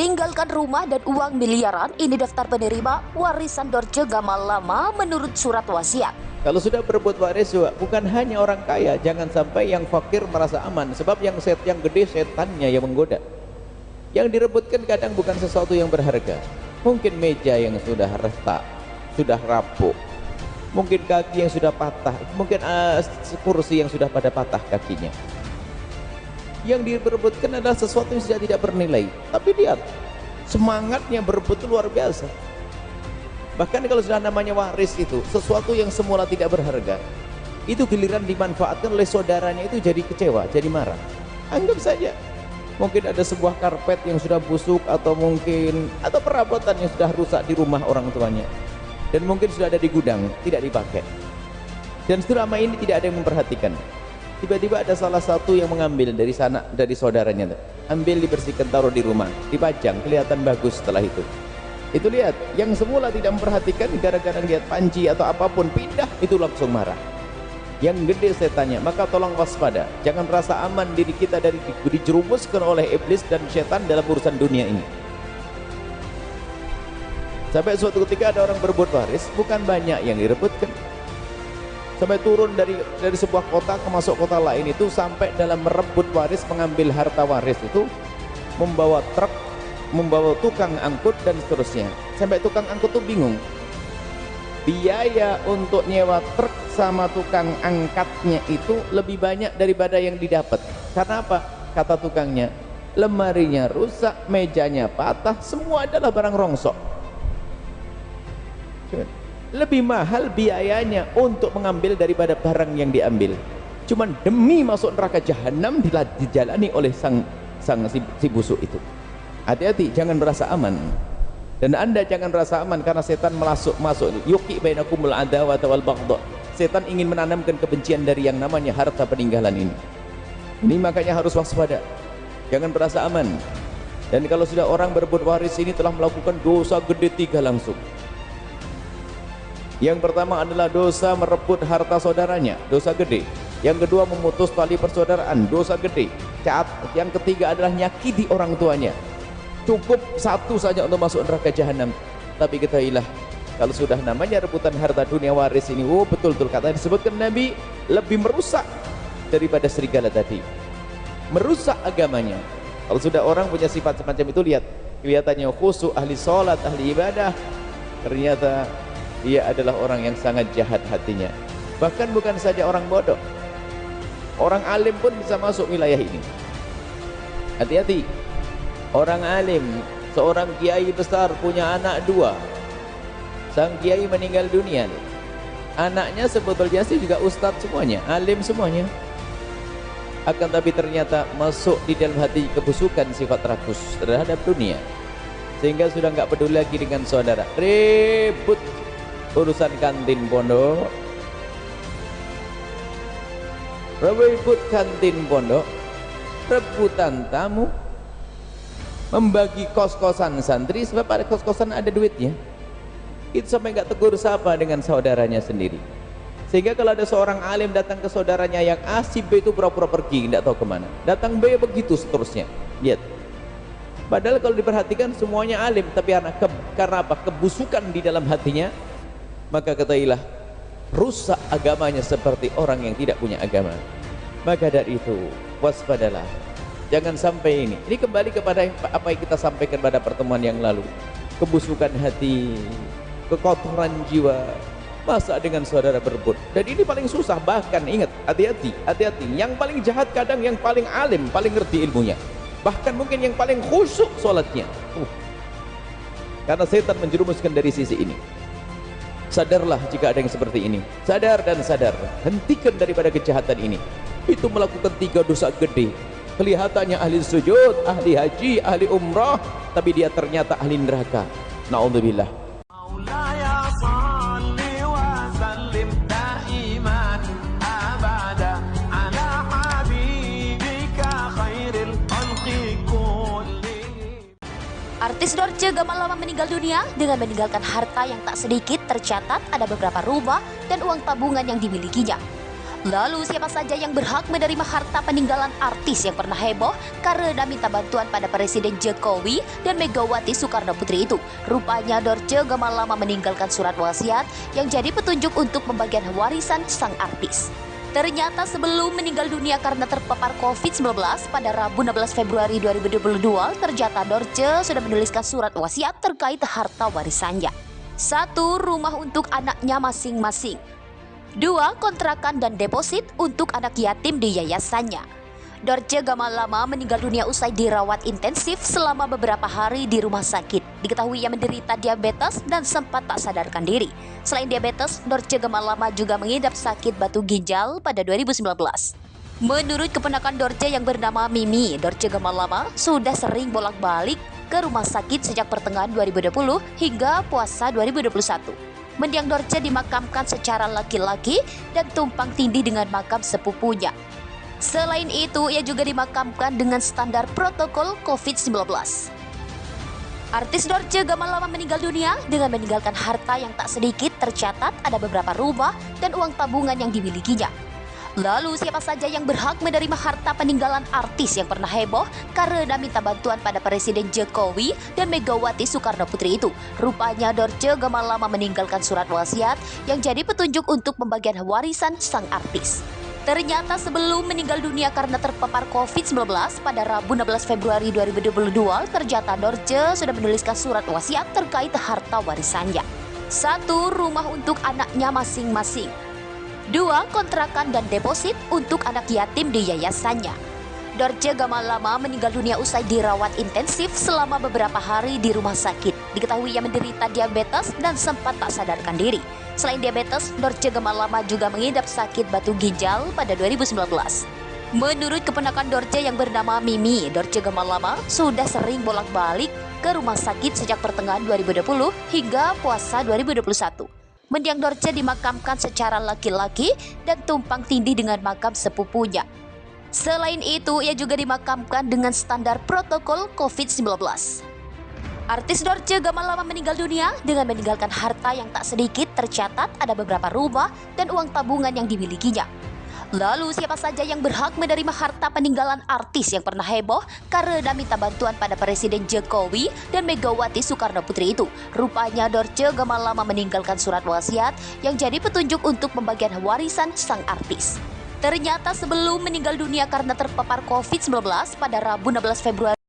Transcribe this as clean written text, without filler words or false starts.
Meninggalkan rumah dan uang miliaran, ini daftar penerima warisan Dorce Gamal Lama menurut surat wasiat. Kalau sudah berebut waris bukan hanya orang kaya, jangan sampai yang fakir merasa aman, sebab yang gede setannya yang menggoda. Yang direbutkan kadang bukan sesuatu yang berharga. Mungkin meja yang sudah retak, sudah rapuh, mungkin kaki yang sudah patah, mungkin kursi yang sudah pada patah kakinya. Yang diperebutkan adalah sesuatu yang sudah tidak bernilai. Tapi lihat, semangatnya berebut itu luar biasa. Bahkan kalau sudah namanya waris itu, sesuatu yang semula tidak berharga, itu giliran dimanfaatkan oleh saudaranya itu jadi kecewa, jadi marah. Anggap saja, mungkin ada sebuah karpet yang sudah busuk, atau perabotan yang sudah rusak di rumah orang tuanya, dan mungkin sudah ada di gudang, tidak dipakai, dan selama ini tidak ada yang memperhatikan. Tiba-tiba ada salah satu yang mengambil dari saudaranya, ambil, dibersihkan, taruh di rumah, dipajang, kelihatan bagus. Setelah itu lihat, yang semula tidak memperhatikan, gara-gara lihat panci atau apapun pindah, itu langsung marah. Yang gede setannya. Maka tolong waspada, jangan rasa aman diri kita dari dijerumuskan oleh iblis dan setan dalam urusan dunia ini. Sampai suatu ketika ada orang berbuat waris, bukan banyak yang direbutkan, sampai turun dari sebuah kota ke masuk kota lain, itu sampai dalam merebut waris, mengambil harta waris itu, membawa truk, membawa tukang angkut, dan seterusnya. Sampai tukang angkut tuh bingung, biaya untuk nyewa truk sama tukang angkatnya itu lebih banyak daripada yang didapat. Karena apa? Kata tukangnya, lemarinya rusak, mejanya patah, semua adalah barang rongsok. Lebih mahal biayanya untuk mengambil daripada barang yang diambil. Cuman demi masuk neraka jahanam dijalani oleh si busuk itu. Hati-hati, jangan merasa aman. Dan Anda jangan merasa aman, karena setan masuk yuqi bainakumul adawata wal baghdha. Setan ingin menanamkan kebencian dari yang namanya harta peninggalan ini. Ini makanya harus waspada, jangan merasa aman. Dan kalau sudah orang berebut waris ini telah melakukan dosa gede 3 langsung. Yang pertama adalah dosa merebut harta saudaranya, dosa gede. Yang kedua memutus tali persaudaraan, dosa gede. Yang ketiga adalah nyakiti orang tuanya. Cukup satu saja untuk masuk neraka jahanam. Tapi ketahuilah, kalau sudah namanya rebutan harta dunia waris ini, betul-betul kata disebutkan Nabi, lebih merusak daripada serigala tadi. Merusak agamanya. Kalau sudah orang punya sifat semacam itu, lihat, kelihatannya khusyuk, ahli sholat, ahli ibadah, ternyata dia adalah orang yang sangat jahat hatinya. Bahkan bukan saja orang bodoh, orang alim pun bisa masuk wilayah ini. Hati-hati, orang alim, seorang kiai besar punya anak 2. Sang kiai meninggal dunia, anaknya sebetulnya sih juga ustadz semuanya, alim semuanya. Akan tapi ternyata masuk di dalam hati kebusukan, sifat rakus terhadap dunia, sehingga sudah nggak peduli lagi dengan saudara. Ribut urusan kantin pondok, ribut kantin pondok, rebutan tamu, membagi kos-kosan santri, sebab ada kos-kosan ada duitnya. Itu sampai nggak tegur sapa dengan saudaranya sendiri. Sehingga kalau ada seorang alim datang ke saudaranya yang A, si B itu pura-pura pergi, nggak tahu kemana. Datang B, begitu seterusnya. Lihat, padahal kalau diperhatikan semuanya alim, tapi karena apa? Kebusukan di dalam hatinya, maka ketahuilah, rusak agamanya seperti orang yang tidak punya agama. Maka dari itu, waspadalah, jangan sampai ini kembali kepada apa yang kita sampaikan pada pertemuan yang lalu. Kebusukan hati, kekotoran jiwa, masa dengan saudara berebut. Dan ini paling susah. Bahkan ingat, hati-hati, yang paling jahat kadang yang paling alim, paling ngerti ilmunya, bahkan mungkin yang paling khusyuk sholatnya. Karena setan menjerumuskan dari sisi ini. Sadarlah jika ada yang seperti ini, sadar dan sadar, hentikan daripada kejahatan ini. Itu melakukan 3 dosa gede. Kelihatannya ahli sujud, ahli haji, ahli umrah, tapi dia ternyata ahli neraka. Na'udzubillah. Artis Dorce Gamal Lama meninggal dunia dengan meninggalkan harta yang tak sedikit. Tercatat ada beberapa rumah dan uang tabungan yang dimilikinya. Lalu siapa saja yang berhak menerima harta peninggalan artis yang pernah heboh karena minta bantuan pada Presiden Jokowi dan Megawati Soekarno Putri itu? Rupanya Dorce Gamalama meninggalkan surat wasiat yang jadi petunjuk untuk pembagian warisan sang artis. Ternyata sebelum meninggal dunia karena terpapar COVID-19 pada Rabu 16 Februari 2022, ternyata Dorce sudah menuliskan surat wasiat terkait harta warisannya. 1. Rumah untuk anaknya masing-masing. 2. Kontrakan dan deposit untuk anak yatim di yayasannya. Dorce Gamalama meninggal dunia usai dirawat intensif selama beberapa hari di rumah sakit. Diketahui ia menderita diabetes dan sempat tak sadarkan diri. Selain diabetes, Dorce Gamalama juga mengidap sakit batu ginjal pada 2019. Menurut keponakan Dorce yang bernama Mimi, Dorce Gamalama sudah sering bolak-balik ke rumah sakit sejak pertengahan 2020 hingga puasa 2021. Mendiang Dorce dimakamkan secara laki-laki dan tumpang tindih dengan makam sepupunya. Selain itu, ia juga dimakamkan dengan standar protokol COVID-19. Artis Dorce Gamalama meninggal dunia dengan meninggalkan harta yang tak sedikit. Tercatat ada beberapa rumah dan uang tabungan yang dimilikinya. Lalu siapa saja yang berhak menerima harta peninggalan artis yang pernah heboh karena minta bantuan pada Presiden Jokowi dan Megawati Soekarno Putri itu? Rupanya Dorce Gamalama meninggalkan surat wasiat yang jadi petunjuk untuk pembagian warisan sang artis. Ternyata sebelum meninggal dunia karena terpapar COVID-19 pada Rabu 16 Februari 2022, ternyata Dorce sudah menuliskan surat wasiat terkait harta warisannya. 1. Rumah untuk anaknya masing-masing. 2. Kontrakan dan deposit untuk anak yatim di yayasannya. Dorce Gamalama meninggal dunia usai dirawat intensif selama beberapa hari di rumah sakit. Diketahui ia menderita diabetes dan sempat tak sadarkan diri. Selain diabetes, Dorce Gamalama juga mengidap sakit batu ginjal pada 2019. Menurut keponakan Dorce yang bernama Mimi, Dorce Gamalama sudah sering bolak-balik ke rumah sakit sejak pertengahan 2020 hingga puasa 2021. Mendiang Dorce dimakamkan secara laki-laki dan tumpang tindih dengan makam sepupunya. Selain itu, ia juga dimakamkan dengan standar protokol COVID-19. Artis Dorce Gamalama meninggal dunia dengan meninggalkan harta yang tak sedikit. Tercatat ada beberapa rumah dan uang tabungan yang dimilikinya. Lalu siapa saja yang berhak menerima harta peninggalan artis yang pernah heboh karena minta bantuan pada Presiden Jokowi dan Megawati Soekarno Putri itu? Rupanya Dorce Gamalama meninggalkan surat wasiat yang jadi petunjuk untuk pembagian warisan sang artis. Ternyata sebelum meninggal dunia karena terpapar COVID-19 pada Rabu 16 Februari